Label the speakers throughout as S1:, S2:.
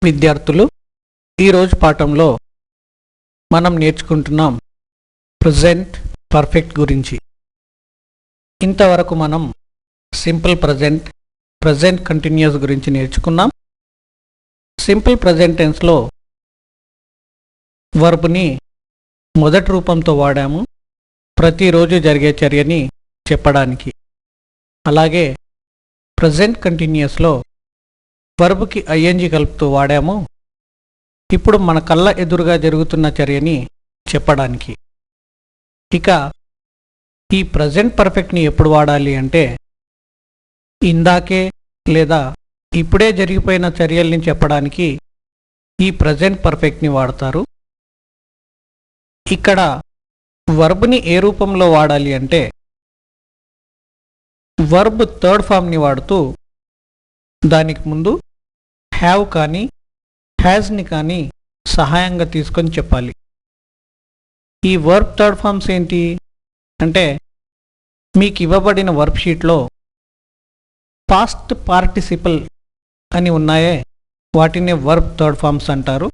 S1: విద్యార్థులు ఈరోజు పాఠంలో మనం నేర్చుకుంటున్నాం ప్రెజెంట్ పర్ఫెక్ట్ గురించి. ఇంతవరకు మనం సింపుల్ ప్రెజెంట్, ప్రెజెంట్ కంటిన్యూస్ గురించి నేర్చుకున్నాం. సింపుల్ ప్రెజెంట్ టెన్స్లో వర్బ్ని మొదటి రూపంతో వాడాము ప్రతిరోజు జరిగే చర్యని చెప్పడానికి. అలాగే ప్రెజెంట్ కంటిన్యూస్లో వర్బ్కి ఐఎన్జి కలుపుతూ వాడాము ఇప్పుడు మన కళ్ళ ఎదురుగా జరుగుతున్న చర్యని చెప్పడానికి. ఇక ఈ ప్రెజెంట్ పర్ఫెక్ట్ని ఎప్పుడు వాడాలి అంటే ఇందాకే లేదా ఇప్పుడే జరిగిపోయిన చర్యల్ని చెప్పడానికి ఈ ప్రెజెంట్ పర్ఫెక్ట్ని వాడతారు. ఇక్కడ వర్బ్ని ఏ రూపంలో వాడాలి అంటే వర్బ్ థర్డ్ ఫామ్ని వాడుతూ దానికి ముందు హ్యావ్ కానీ హ్యాజ్ని కానీ సహాయంగా తీసుకొని చెప్పాలి. ఈ వర్బ్ థర్డ్ ఫామ్స్ ఏంటి అంటే మీకు ఇవ్వబడిన వర్బ్ షీట్లో పాస్ట్ పార్టిసిపల్ అని ఉన్నాయే వాటిని వర్బ్ థర్డ్ ఫామ్స్ అంటారు.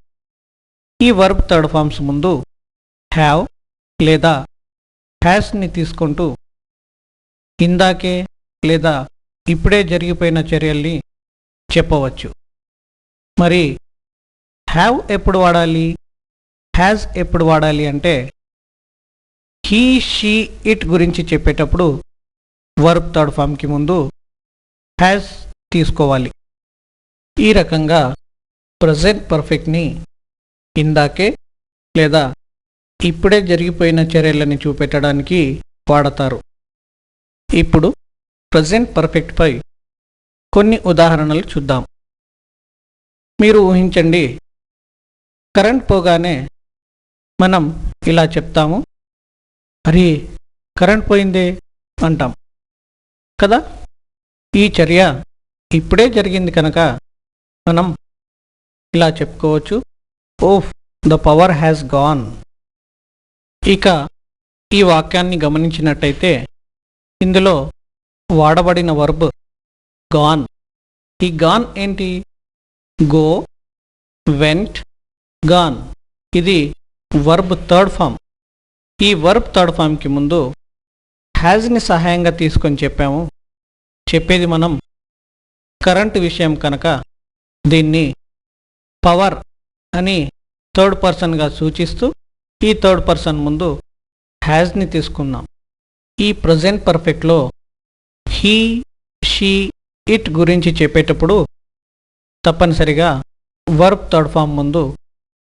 S1: ఈ వర్బ్ థర్డ్ ఫామ్స్ ముందు హ్యావ్ లేదా హ్యాస్ని తీసుకుంటూ ఇందాకే లేదా ఇప్పుడే జరిగిపోయిన చర్యల్ని చెప్పవచ్చు. మరి హ్యావ్ ఎప్పుడు వాడాలి, హ్యాజ్ ఎప్పుడు వాడాలి అంటే హీ, షీ, ఇట్ గురించి చెప్పేటప్పుడు వర్బ్ థర్డ్ ఫామ్కి ముందు హ్యాజ్ తీసుకోవాలి. ఈ రకంగా ప్రెజెంట్ పర్ఫెక్ట్ని ఇందాకే లేదా ఇప్పుడే జరిగిపోయిన చర్యలని చూపెట్టడానికి వాడతారు. ఇప్పుడు ప్రెజెంట్ పర్ఫెక్ట్పై కొన్ని ఉదాహరణలు చూద్దాం. మీరు ఊహించండి, కరెంట్ పోగానే మనం ఇలా చెప్తాము, అరే కరెంట్ పోయిందే అంటాం కదా. ఈ చర్య ఇప్పుడే జరిగింది కనుక మనం ఇలా చెప్పుకోవచ్చు, ఓహ్ ద పవర్ హ్యాస్ గాన్. ఇక ఈ వాక్యాన్ని గమనించినట్టయితే ఇందులో వాడబడిన వర్బ్ గాన్. ఈ గాన్ ఏంటి? Go, vent, gone. ఇది వర్బ్ థర్డ్ ఫామ్. ఈ వర్బ్ థర్డ్ ఫామ్కి ముందు హ్యాజ్ని సహాయంగా తీసుకొని చెప్పాము. చెప్పేది మనం కరెంటు విషయం కనుక దీన్ని పవర్ అని థర్డ్ పర్సన్గా సూచిస్తూ ఈ థర్డ్ పర్సన్ ముందు హ్యాజ్ని తీసుకున్నాం. ఈ ప్రెజెంట్ పర్ఫెక్ట్లో హీ, షీ, ఇట్ గురించి చెప్పేటప్పుడు తప్పనిసరిగా వర్బ్ థర్డ్ ఫామ్ ముందు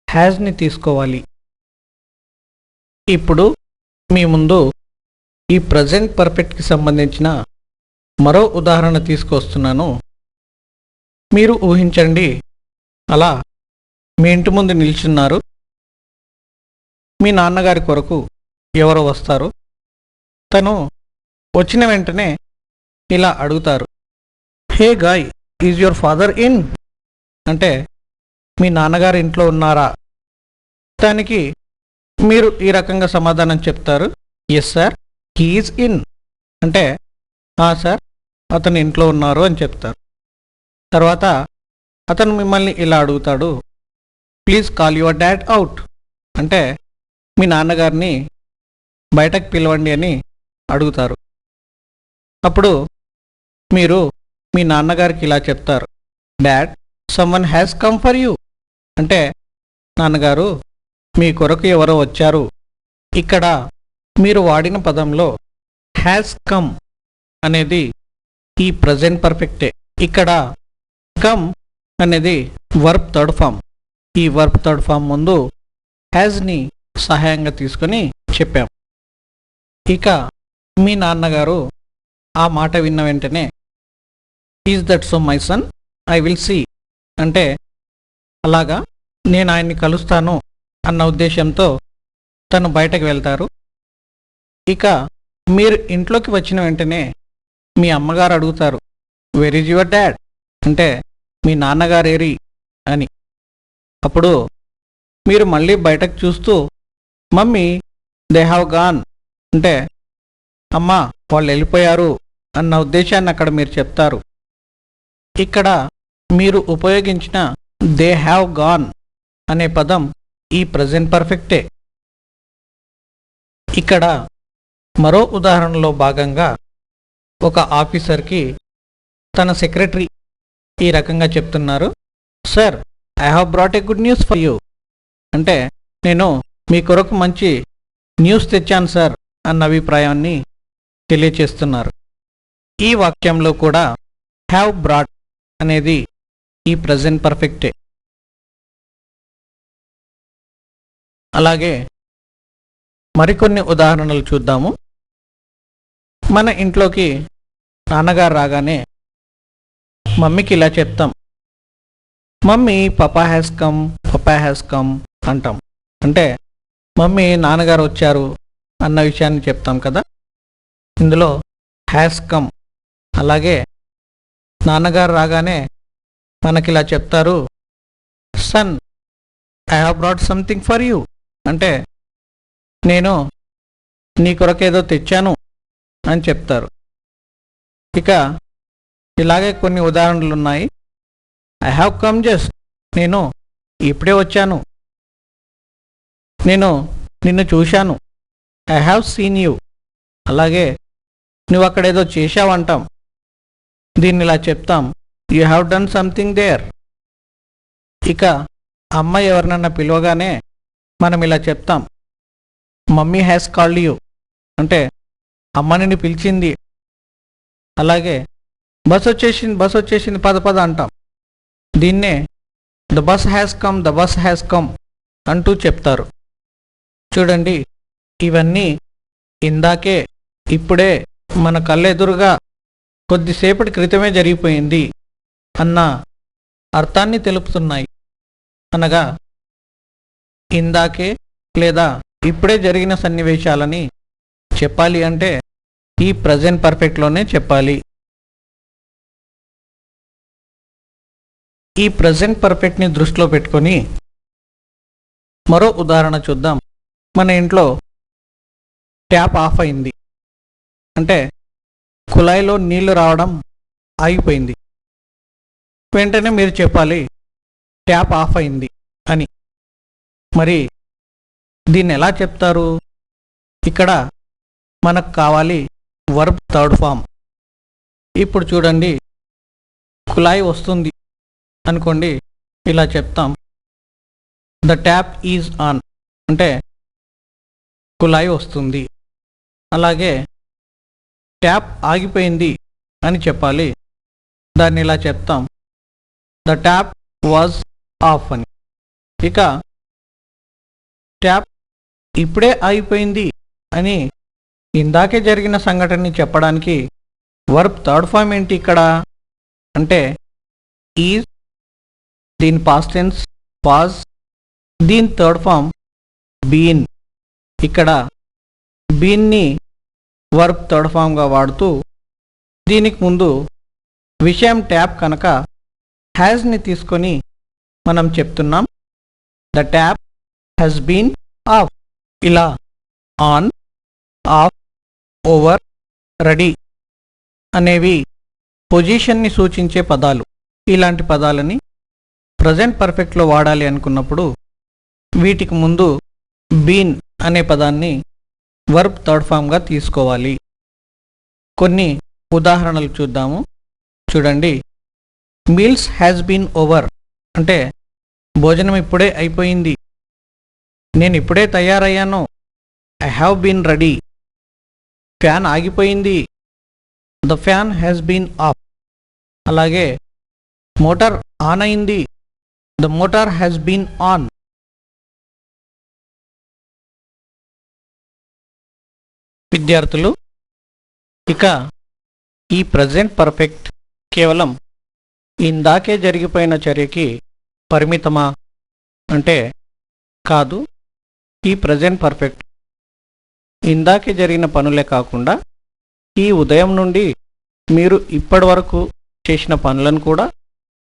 S1: హ్యాజ్ని తీసుకోవాలి. ఇప్పుడు మీ ముందు ఈ ప్రెజెంట్ పర్ఫెక్ట్కి సంబంధించిన మరో ఉదాహరణ తీసుకొస్తున్నాను. మీరు ఊహించండి, అలా మీ ఇంటి ముందు నిల్చున్నారు. మీ నాన్నగారి కొరకు ఎవరో వస్తారు. తను వచ్చిన వెంటనే ఇలా అడుగుతారు, hey guy, is your father in? అంటే మీ నాన్నగారు ఇంట్లో ఉన్నారా? దానికి మీరు ఈ రకంగా సమాధానం చెప్తారు, yes sir, he is in. అంటే సార్, అతను ఇంట్లో ఉన్నారు అని చెప్తారు. తర్వాత అతను మిమ్మల్ని ఇలా అడుగుతాడు, please call your dad out. అంటే మీ నాన్నగారిని బయటకు పిలవండి అని అడుగుతారు. అప్పుడు మీరు మీ నాన్నగారికి ఇలా చెప్తారు, dad, someone has come for you. అంటే నాన్నగారు, మీ కొరకు ఎవరో వచ్చారు. ఇక్కడ మీరు వాడిన పదంలో హ్యాస్ కమ్ అనేది ఈ ప్రెజెంట్ పర్ఫెక్టే. ఇక్కడ కమ్ అనేది వర్బ్ థర్డ్ ఫామ్. ఈ వర్బ్ థర్డ్ ఫామ్ ముందు హ్యాజ్ని సహాయంగా తీసుకొని చెప్పాం. ఇక మీ నాన్నగారు ఆ మాట విన్న వెంటనే is that so my son, I will see. అంటే అలాగా, నేను ఆయన్ని కలుస్తాను అన్న ఉద్దేశంతో తను బయటకు వెళ్తారు. ఇక మీరు ఇంట్లోకి వచ్చిన వెంటనే మీ అమ్మగారు అడుగుతారు, వెర్ ఈజ్ యువర్ డాడ్? అంటే మీ నాన్నగారేరి అని. అప్పుడు మీరు మళ్ళీ బయటకు చూస్తూ, మమ్మీ, దే హ్యావ్ గాన్. అంటే అమ్మా, వాళ్ళు వెళ్ళిపోయారు అన్న ఉద్దేశాన్ని అక్కడ మీరు చెప్తారు. ఇక్కడ మీరు ఉపయోగించిన దే హ్యావ్ గాన్ అనే పదం ఈ ప్రజెంట్ పర్ఫెక్టే. ఇక్కడ మరో ఉదాహరణలో భాగంగా ఒక ఆఫీసర్కి తన సెక్రటరీ ఈ రకంగా చెప్తున్నారు, sir I have brought a good news for you. అంటే నేను మీ కొరకు మంచి న్యూస్ తెచ్చాను సార్ అన్న అభిప్రాయాన్ని తెలియచేస్తున్నారు. ఈ వాక్యంలో కూడా హ్యావ్ బ్రాట్ అనేది ఈ ప్రజెంట్ పర్ఫెక్టే. అలాగే మరికొన్ని ఉదాహరణలు చూద్దాము. మన ఇంట్లోకి నాన్నగారు రాగానే మమ్మీకి ఇలా చెప్తాం, మమ్మీ పపా హ్యాస్ కమ్ అంటాం. అంటే మమ్మీ నాన్నగారు వచ్చారు అన్న విషయాన్ని చెప్తాం కదా. ఇందులో హ్యాస్ కమ్. అలాగే నాన్నగారు రాగానే మనకిలా చెప్తారు, son I have brought something for you. అంటే నేను నీ కొరకేదో తెచ్చాను అని చెప్తారు. ఇక ఇలాగే కొన్ని ఉదాహరణలు ఉన్నాయి. ఐ హ్యావ్ కమ్ జస్ట్, నేను ఇప్పుడే వచ్చాను. నేను నిన్ను చూశాను, ఐ హ్యావ్ సీన్ యూ. అలాగే నువ్వు అక్కడేదో చేశావంటాం. దీన్ని ఇలా చెప్తాం, you have done something there. ఇక అమ్మ ఎవరినన్నా పిలవగానే మనం ఇలా చెప్తాం, మమ్మీ హ్యాస్ కాల్డ్ యూ. అంటే అమ్మ నిన్ను పిలిచింది. అలాగే బస్ వచ్చేసింది పద అంటాం. దీన్నే ద బస్ హ్యాస్ కమ్ అంటూ చెప్తారు. చూడండి, ఇవన్నీ ఇందాకే ఇప్పుడే మన కళ్ళెదురుగా కొద్దిసేపటి క్రితమే జరిగిపోయింది అన్న అర్థాన్ని తెలుపుతున్నాయి. అనగా ఇందాకే లేదా ఇప్పుడే జరిగిన సన్నివేశాలని చెప్పాలి అంటే ఈ ప్రజెంట్ పర్ఫెక్ట్లోనే చెప్పాలి. ఈ ప్రజెంట్ పర్ఫెక్ట్ని దృష్టిలో పెట్టుకొని మరో ఉదాహరణ చూద్దాం. మన ఇంట్లో ట్యాప్ ఆఫ్ అయింది. అంటే కుళాయిలో నీళ్లు రావడం ఆగిపోయింది. వెంటనే మీరు చెప్పాలి ట్యాప్ ఆఫ్ అయింది అని. మరి దీన్ని ఎలా చెప్తారు? ఇక్కడ మనకు కావాలి వర్బ్ థర్డ్ ఫామ్. ఇప్పుడు చూడండి, కుళాయి వస్తుంది అనుకోండి, ఇలా చెప్తాం, ద ట్యాప్ ఈజ్ ఆన్. అంటే కుళాయి వస్తుంది. అలాగే ట్యాప్ ఆగిపోయింది అని చెప్పాలి. దాన్ని ఇలా చెప్తాం, ద ట్యాప్ వాజ్ ఆఫ్ అని. ఇక ట్యాప్ ఇప్పుడే ఆగిపోయింది అని ఇందాకే జరిగిన సంఘటనని చెప్పడానికి వర్బ్ థర్డ్ ఫామ్ ఏంటి ఇక్కడ అంటే ఈజ్, దీని పాస్ట్ టెన్స్ వాజ్, దీని థర్డ్ ఫామ్ బీన్. ఇక్కడ బీన్ని వర్బ్ థర్డ్ ఫామ్గా వాడుతూ దీనికి ముందు విషయం ట్యాప్ కనుక హ్యాజ్ని తీసుకొని మనం చెప్తున్నాం, the tap has been off. ఇలా ఆన్, ఆఫ్, ఓవర్, రెడీ అనేవి పొజిషన్ని సూచించే పదాలు. ఇలాంటి పదాలని ప్రజెంట్ పర్ఫెక్ట్లో వాడాలి అనుకున్నప్పుడు వీటికి ముందు బీన్ అనే పదాన్ని వర్బ్ థర్డ్ ఫామ్గా తీసుకోవాలి. కొన్ని ఉదాహరణలు చూద్దాము. చూడండి, మీల్స్ హ్యాస్ బీన్ ఓవర్ అంటే భోజనం ఇప్పుడే అయిపోయింది. నేను ఇప్పుడే తయారయ్యాను, I have been ready. Fan ఆగిపోయింది, the fan has been off. అలాగే మోటార్ ఆన్ అయింది, the motor has been on. విద్యార్థులు, ఇక ఈ ప్రజెంట్ పర్ఫెక్ట్ కేవలం ఇందాకే జరిగిపోయిన చర్యకి పరిమితమా అంటే కాదు. ఈ ప్రజెంట్ పర్ఫెక్ట్ ఇందాకే జరిగిన పనులే కాకుండా ఈ ఉదయం నుండి మీరు ఇప్పటి వరకు చేసిన పనులను కూడా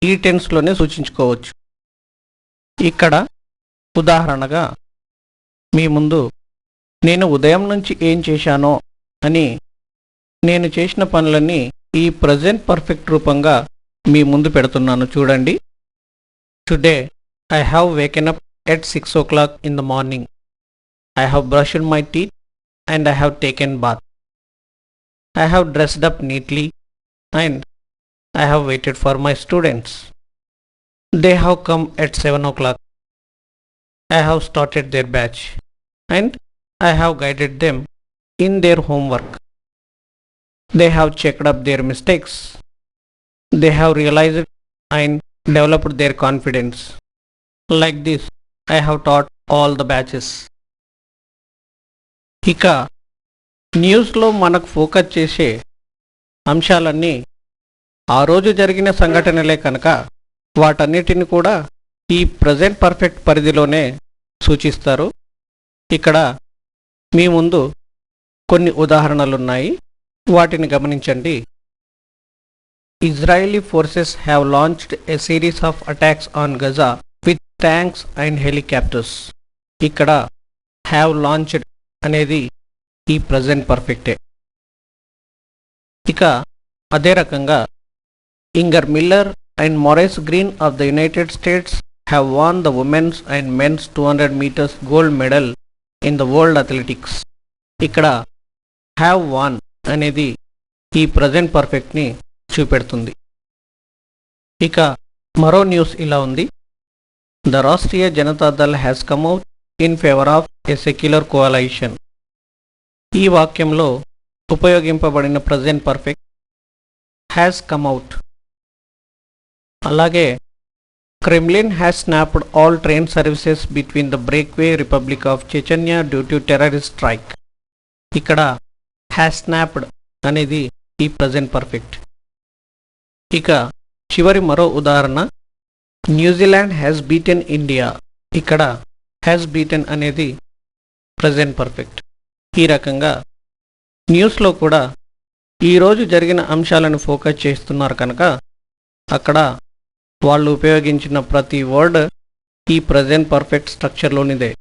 S1: ఈ టెన్స్లోనే సూచించుకోవచ్చు. ఇక్కడ ఉదాహరణగా మీ ముందు నేను ఉదయం నుంచి ఏం చేశానో అని నేను చేసిన పనులన్నీ ఈ ప్రజెంట్ పర్ఫెక్ట్ రూపంగా మీ ముందు పెడుతున్నాను. చూడండి, Today, I have waken up at 6 o'clock in the morning. I have brushed my teeth and I have taken bath. I have dressed up neatly and I have waited for my students. They have come at 7 o'clock. I have started their batch and I have guided them in their homework. They have checked up their mistakes. They have realized and developed their confidence. Like this, I have taught all the batches. ఇక న్యూస్లో మనకు focus చేసే అంశాలన్నీ ఆ రోజు జరిగిన సంఘటనలే కనుక వాటన్నిటిని కూడా ఈ ప్రజెంట్ పర్ఫెక్ట్ పరిధిలోనే సూచిస్తారు. ఇక్కడ మీ ముందు కొన్ని ఉదాహరణలున్నాయి, వాటిని గమనించండి. Israeli forces have launched a series of attacks on Gaza with tanks and helicopters. ఇక్కడ have launched అనేది ఈ ప్రజెంట్ పర్ఫెక్టే. ఇక అదే రకంగా Inger Miller and Maurice Greene of the United States have won the women's and men's 200 meters gold medal in the world athletics. ఇక్కడ have won అనేది ఈ present పర్ఫెక్ట్ని చూపెడుతుంది. ఇక మరో న్యూస్ ఇలా ఉంది. The Rashtriya Janata Dal has come out in favour of a secular coalition. ఈ వాక్యంలో ఉపయోగింపబడిన present perfect has come out. అలాగే Kremlin has snapped all train services between the breakaway republic of Chechnya due to terrorist strike. ఇక్కడ has snapped అనేది ఈ present perfect. ఇక చివరి మరో ఉదాహరణ, న్యూజిలాండ్ హ్యాస్ బీటెన్ ఇండియా. ఇక్కడ హ్యాస్ బీటెన్ అనేది ప్రజెంట్ పర్ఫెక్ట్. ఈ రకంగా న్యూస్లో కూడా ఈరోజు జరిగిన అంశాలను ఫోకస్ చేస్తున్నారు కనుక అక్కడ వాళ్ళు ఉపయోగించిన ప్రతి వర్డ్ ఈ ప్రజెంట్ పర్ఫెక్ట్ స్ట్రక్చర్లోనిదే.